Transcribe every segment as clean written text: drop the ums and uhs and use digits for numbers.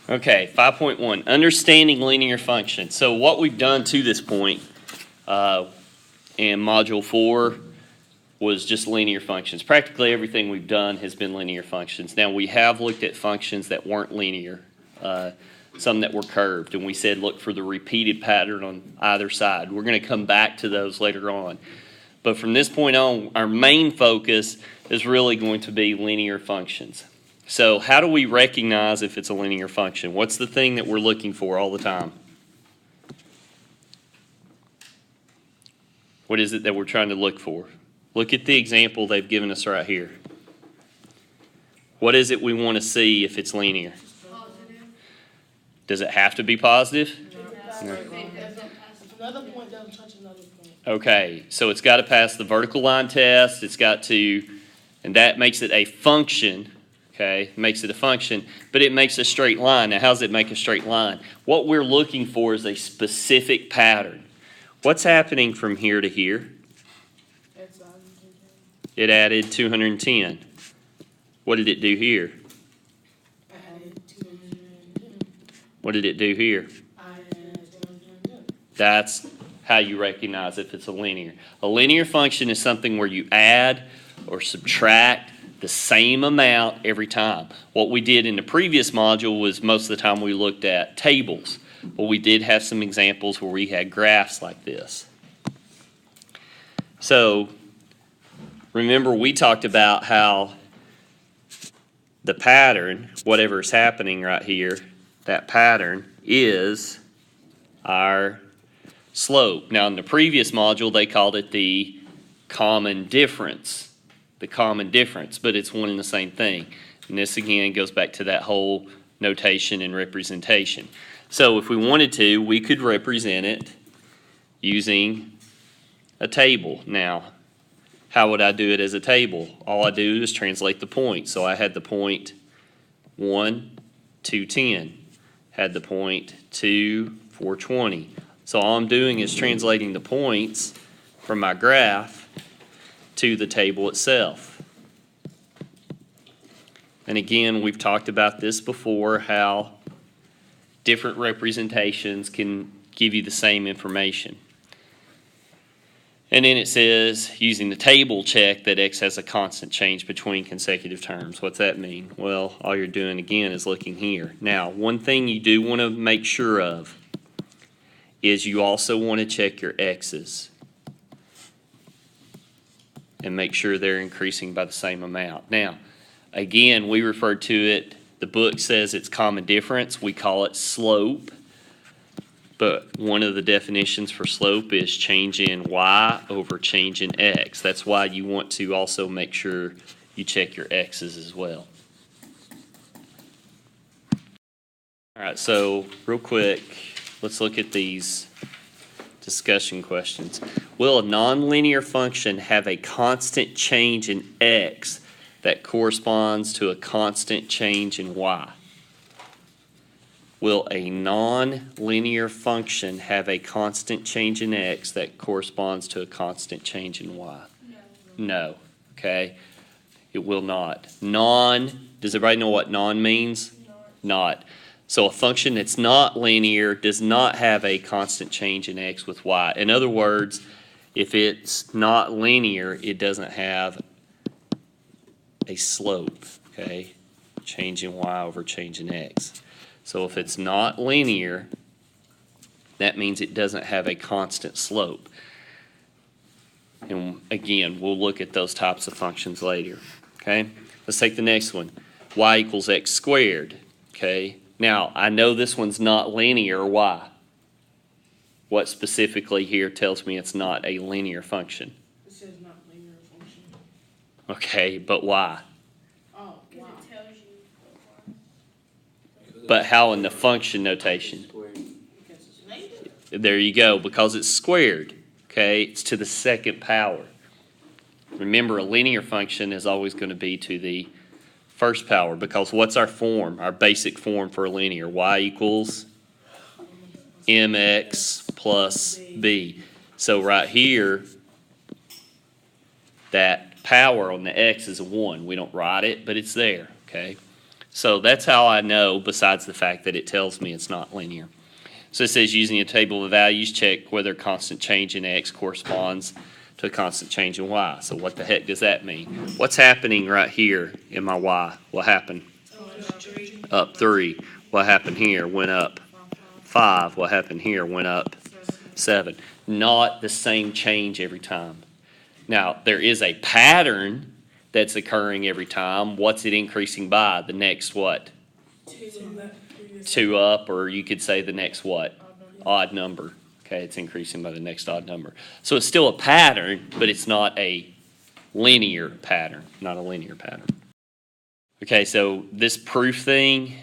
Okay, 5.1, understanding linear functions. So what we've done to this point in Module 4 was just linear functions. Practically everything we've done has been linear functions. Now, we have looked at functions that weren't linear, some that were curved, and we said look for the repeated pattern on either side. We're going to come back to those later on. But from this point on, our main focus is really going to be linear functions. So how do we recognize if it's a linear function? What's the thing that we're looking for all the time? What is it that we're trying to look for? Look at the example they've given us right here. What is it we want to see if it's linear? Positive. Does it have to be positive? No. Another point doesn't touch another point. Okay, so it's got to pass the vertical line test. It's got to, and that makes it a function. Okay, makes it a function, but it makes a straight line. Now, how does it make a straight line? What we're looking for is a specific pattern. What's happening from here to here? It added 210. What did it do here? Added 210. What did it do here? Added 210. That's how you recognize if it's a linear. A linear function is something where you add or subtract the same amount every time. What we did in the previous module was most of the time we looked at tables, but we did have some examples where we had graphs like this. So remember, we talked about how the pattern, whatever is happening right here, that pattern is our slope. Now in the previous module they called it the common difference. The common difference, but it's one and the same thing. And this again goes back to that whole notation and representation. So if we wanted to, we could represent it using a table. Now, how would I do it as a table? All I do is translate the points. So I had the point 1, 210. Had the point 2, 420. So all I'm doing is translating the points from my graph to the table itself. And again, we've talked about this before, how different representations can give you the same information. And then it says, using the table, check that x has a constant change between consecutive terms. What's that mean? Well, all you're doing again is looking here. Now, one thing you do want to make sure of is you also want to check your x's and make sure they're increasing by the same amount. Now, again, we refer to it, the book says it's common difference. We call it slope. But one of the definitions for slope is change in y over change in x. That's why you want to also make sure you check your x's as well. All right, so real quick, let's look at these discussion questions. Will a nonlinear function have a constant change in x that corresponds to a constant change in y? Will a nonlinear function have a constant change in x that corresponds to a constant change in y? No. Okay. It will not. Does everybody know what non means? Not. So a function that's not linear does not have a constant change in x with y. In other words, if it's not linear, it doesn't have a slope, okay? Change in y over change in x. So if it's not linear, that means it doesn't have a constant slope. And again, we'll look at those types of functions later, okay? Let's take the next one. Y equals x squared, okay? Now, I know this one's not linear. Why? What specifically here tells me it's not a linear function? It says not linear function. Okay, but why? Oh, wow. It tells you. But how in the function notation? Because it's negative. There you go, because it's squared. Okay, it's to the second power. Remember, a linear function is always going to be to the first power, because what's our form, our basic form for a linear? Y equals mx plus b. So right here, that power on the x is a 1. We don't write it, but it's there, okay? So that's how I know, besides the fact that it tells me it's not linear. So it says using a table of values, check whether constant change in x corresponds to a constant change in y. So what the heck does that mean? What's happening right here in my y? What happened? Up 3. What happened here? Went up 5. What happened here? Went up 7. Not the same change every time. Now, there is a pattern that's occurring every time. What's it increasing by? The next what? 2 up, or you could say the next what? Odd number. Okay, it's increasing by the next odd number. So it's still a pattern, but it's not a linear pattern. Not a linear pattern. Okay, so this proof thing,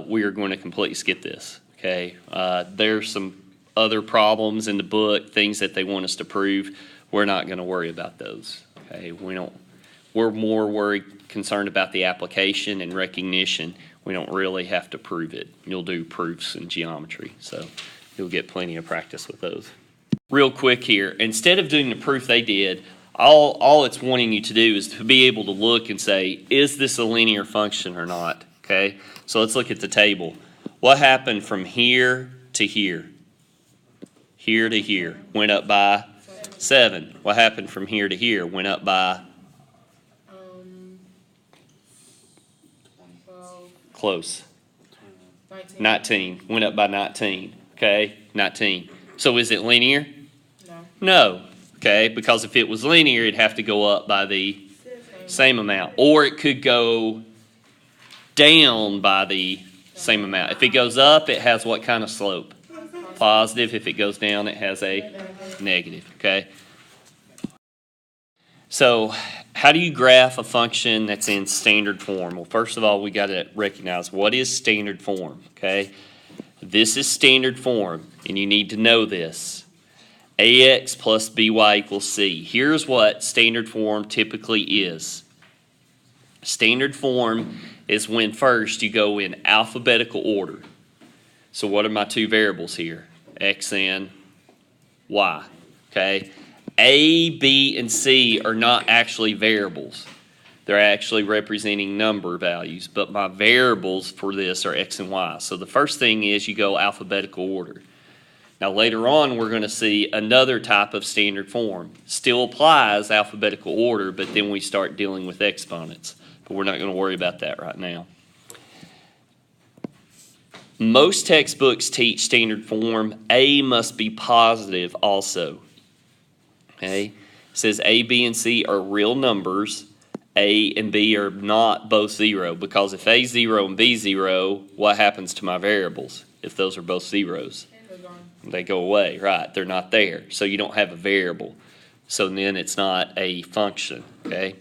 we are going to completely skip this. Okay, there's some other problems in the book, things that they want us to prove. We're not going to worry about those. Okay, we're more concerned about the application and recognition. We don't really have to prove it. You'll do proofs in geometry, so you'll get plenty of practice with those. Real quick here, instead of doing the proof they did, all it's wanting you to do is to be able to look and say, is this a linear function or not? Okay, so let's look at the table. What happened from here to here? Here to here, went up by 7. What happened from here to here? Went up by? 12, Close. 19. 19. Went up by 19. Okay, 19. So is it linear? No. No. Okay, because if it was linear, it'd have to go up by the same amount. Or it could go down by the same amount. If it goes up, it has what kind of slope? Positive. If it goes down, it has a negative. Okay. So how do you graph a function that's in standard form? Well, first of all, we got to recognize what is standard form. Okay. This is standard form, and you need to know this. AX plus BY equals C. Here's what standard form typically is. Standard form is when first you go in alphabetical order. So what are my two variables here? X and Y. Okay. A, B, and C are not actually variables. They're actually representing number values, but my variables for this are X and Y. So the first thing is you go alphabetical order. Now later on we're going to see another type of standard form. Still applies alphabetical order, but then we start dealing with exponents. But we're not going to worry about that right now. Most textbooks teach standard form. A must be positive also. Okay? It says A, B, and C are real numbers. A and B are not both 0, because if A is 0 and B is 0, what happens to my variables if those are both zeros? They go away, right? They're not there. So you don't have a variable. So then it's not a function, okay?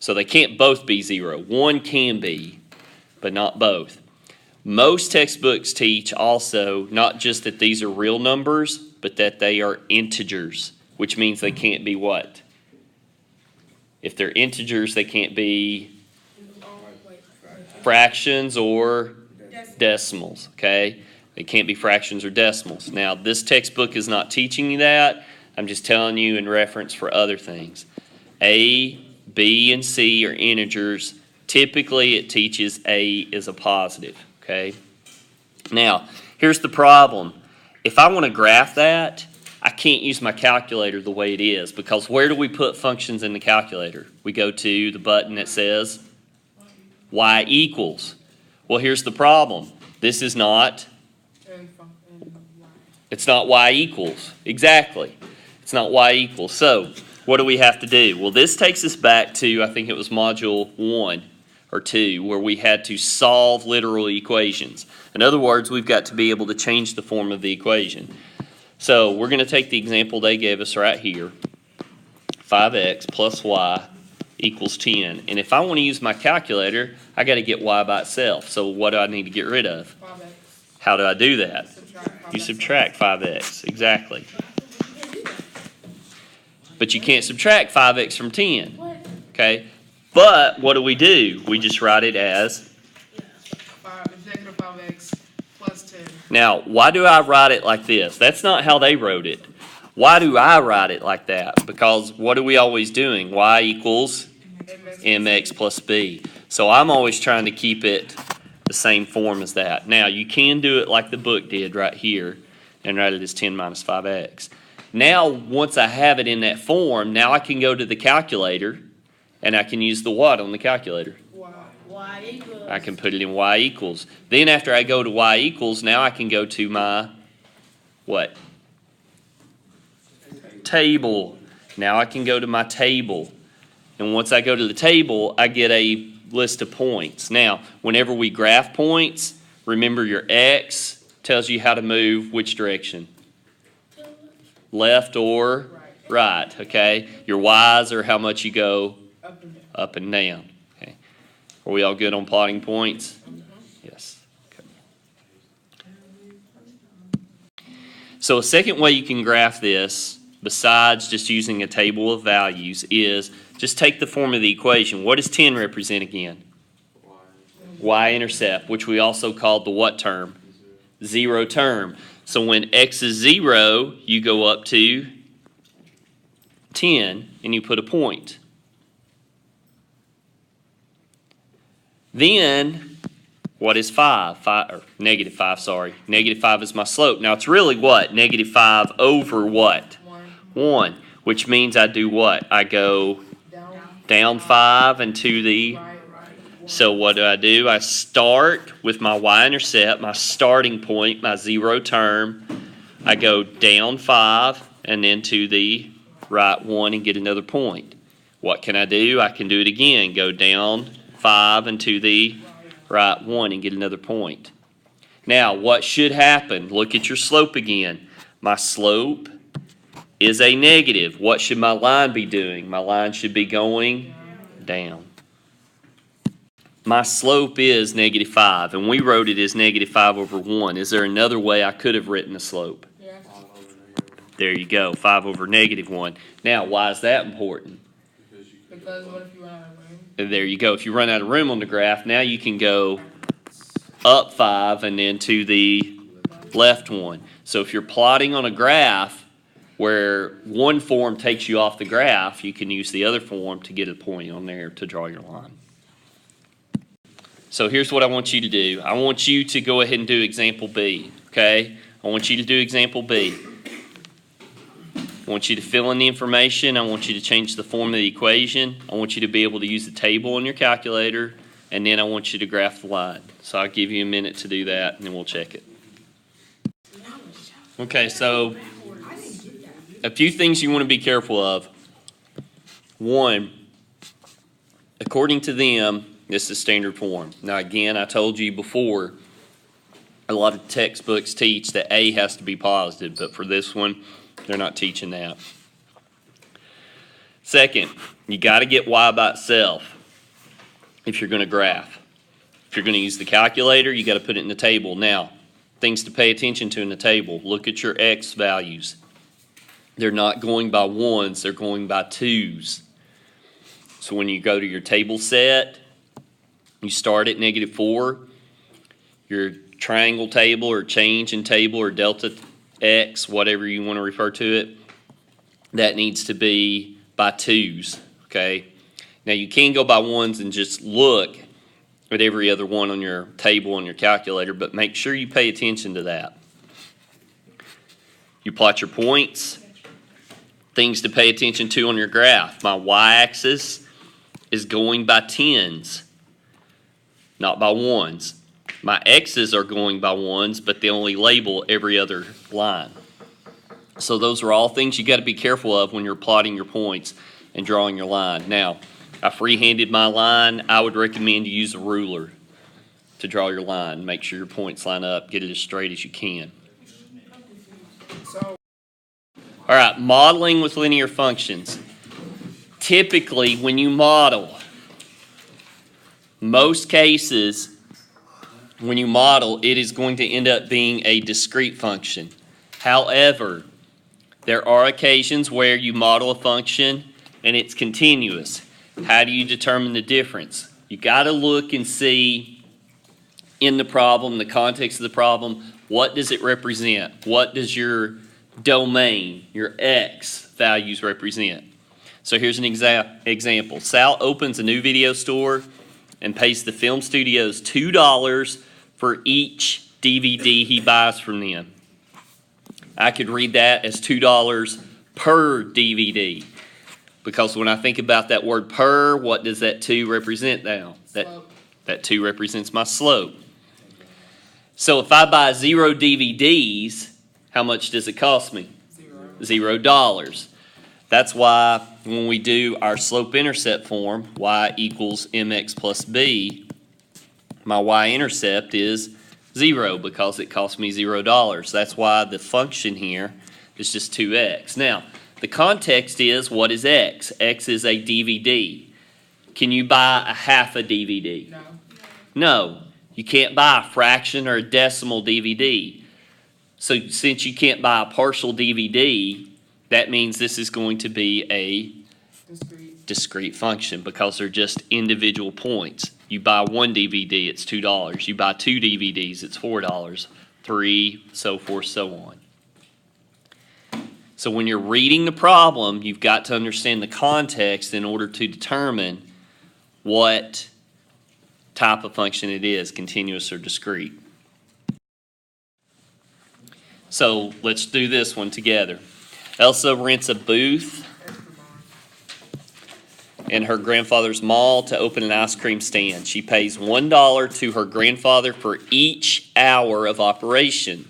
So they can't both be 0. One can be, but not both. Most textbooks teach also not just that these are real numbers, but that they are integers, which means they can't be what? If they're integers, they can't be fractions or decimals, okay? They can't be fractions or decimals. Now, this textbook is not teaching you that. I'm just telling you in reference for other things. A, B, and C are integers. Typically, it teaches A is a positive, okay? Now, here's the problem. If I want to graph that, I can't use my calculator the way it is, because where do we put functions in the calculator? We go to the button that says y equals. Well, here's the problem. This is not, it's not y equals. Exactly. It's not y equals. So, what do we have to do? Well, this takes us back to, I think it was module 1 or 2, where we had to solve literal equations. In other words, we've got to be able to change the form of the equation. So we're going to take the example they gave us right here. 5x plus y equals 10. And if I want to use my calculator, I got to get y by itself. So what do I need to get rid of? 5x. How do I do that? Subtract You subtract 5x. Exactly. But you can't subtract 5x from 10. Okay? But what do? We just write it as? Negative 5x plus 10. Now, why do I write it like this? That's not how they wrote it. Why do I write it like that? Because what are we always doing? Y equals mx plus b. So I'm always trying to keep it same form as that. Now, you can do it like the book did right here and write it as 10 minus 5x. Now, once I have it in that form, now I can go to the calculator and I can use the what on the calculator? Y equals. I can put it in y equals. Then after I go to y equals, now I can go to my what? Table. Now I can go to my table. And once I go to the table, I get a list of points. Now, whenever we graph points, remember your x tells you how to move which direction? Left or right, okay? Your y's are how much you go up and down. Okay. Are we all good on plotting points? Yes. Okay. So a second way you can graph this, besides just using a table of values, is just take the form of the equation. What does 10 represent again? Y-intercept, which we also called the what term? Zero term. So when x is 0, you go up to 10 and you put a point. Then, what is 5? Negative 5, sorry. Negative 5 is my slope. Now it's really what? Negative 5 over what? 1. Which means I do what? I go down 5 and to the... So what do? I start with my y-intercept, my starting point, my 0 term. I go down 5 and then to the right 1 and get another point. What can I do? I can do it again. Go down 5 and to the right 1 and get another point. Now, what should happen? Look at your slope again. My slope is a negative. What should my line be doing? My line should be going down. My slope is negative 5, and we wrote it as negative 5 over 1. Is there another way I could have written the slope? Yeah. There you go, 5 over negative 1. Now, why is that important? Because what if you run out of room? There you go. If you run out of room on the graph, now you can go up 5 and then to the left 1. So if you're plotting on a graph where one form takes you off the graph, you can use the other form to get a point on there to draw your line. So here's what I want you to do. I want you to go ahead and do example B, okay? I want you to do example B. I want you to fill in the information. I want you to change the form of the equation. I want you to be able to use the table on your calculator, and then I want you to graph the line. So I'll give you a minute to do that, and then we'll check it. Okay, so a few things you want to be careful of. One, according to them, this is standard form. Now again, I told you before, a lot of textbooks teach that A has to be positive, but for this one, they're not teaching that. Second, you got to get Y by itself if you're going to graph. If you're going to use the calculator, you got to put it in the table. Now, things to pay attention to in the table. Look at your X values. They're not going by 1s, they're going by 2s. So when you go to your table set, you start at negative 4. Your triangle table or change in table or delta X, whatever you want to refer to it, that needs to be by 2s, okay? Now you can go by 1s and just look at every other one on your table on your calculator, but make sure you pay attention to that. You plot your points. Things to pay attention to on your graph. My y-axis is going by 10s, not by 1s. My x's are going by 1s, but they only label every other line. So those are all things you got to be careful of when you're plotting your points and drawing your line. Now, I freehanded my line. I would recommend you use a ruler to draw your line. Make sure your points line up. Get it as straight as you can. So, All right, modeling with linear functions. Typically, when you model, most cases, when you model, it is going to end up being a discrete function. However, there are occasions where you model a function and it's continuous. How do you determine the difference? You got to look and see in the problem, the context of the problem, what does it represent? What does your domain, your X values represent? So here's an example. Sal opens a new video store and pays the film studios $2 for each DVD he buys from them. I could read that as $2 per DVD. Because when I think about that word per, what does that 2 represent now? That 2 represents my slope. So if I buy 0 DVDs, how much does it cost me? $0. That's why when we do our slope-intercept form, y equals mx plus b, my y-intercept is 0 because it cost me $0. That's why the function here is just 2x. Now, the context is, what is x? X is a DVD. Can you buy a half a DVD? No. No. You can't buy a fraction or a decimal DVD. So since you can't buy a partial DVD, that means this is going to be a discrete function because they're just individual points. You buy 1 DVD, it's $2. You buy 2 DVDs, it's $4. 3, so forth, so on. So when you're reading the problem, you've got to understand the context in order to determine what type of function it is, continuous or discrete. So let's do this one together. Elsa rents a booth in her grandfather's mall to open an ice cream stand. She pays $1 to her grandfather for each hour of operation.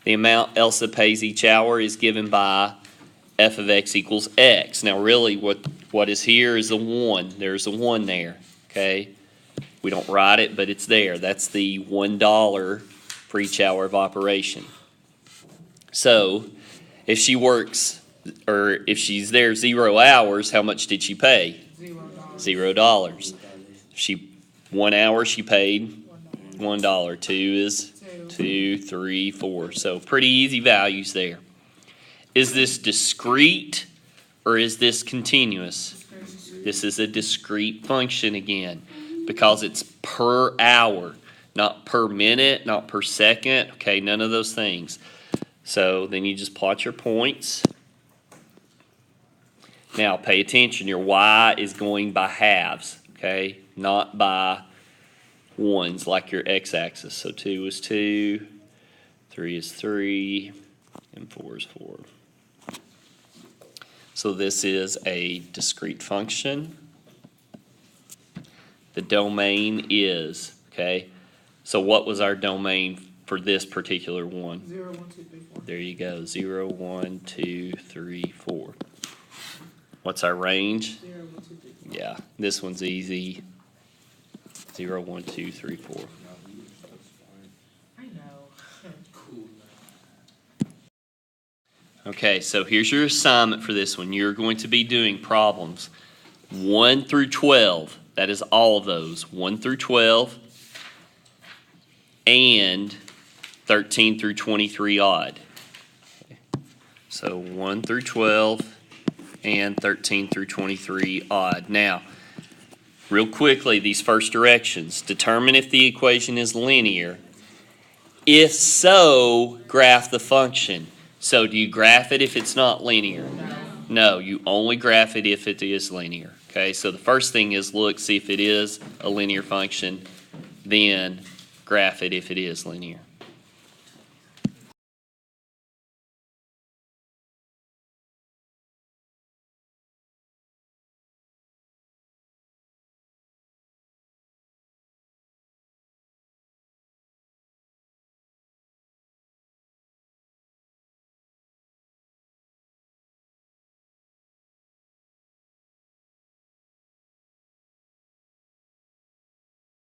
The amount Elsa pays each hour is given by f of x equals x. Now really what is here is a 1. There's a 1 there, okay? We don't write it, but it's there. That's the $1 for each hour of operation. So if she works, or if she's there 0 hours, how much did she pay? $0. She 1 hour she paid $1. 2 is 2, 3, 4. So pretty easy values there. Is this discrete or is this continuous? This is a discrete function again because it's per hour, not per minute, not per second. Okay, none of those things. So then you just plot your points. Now pay attention, your y is going by halves, okay? Not by ones like your x-axis. So 2 is 2, 3 is 3, and 4 is 4. So this is a discrete function. The domain is, okay? So what was our domain for this particular one? 0, 1, 2, 3, 4. There you go, 0, 1, 2, 3, 4. What's our range? 0, 1, 2, 3, 4. Yeah, this one's easy. 0, 1, 2, 3, 4. I know. Okay, so here's your assignment for this one. You're going to be doing problems 1 through 12. That is all of those. 1 through 12 and 13 through 23 odd. So 1 through 12 and 13 through 23 odd. Now, real quickly, these first directions. Determine if the equation is linear. If so, graph the function. So do you graph it if it's not linear? No, you only graph it if it is linear. Okay, so the first thing is look, see if it is a linear function, then graph it if it is linear.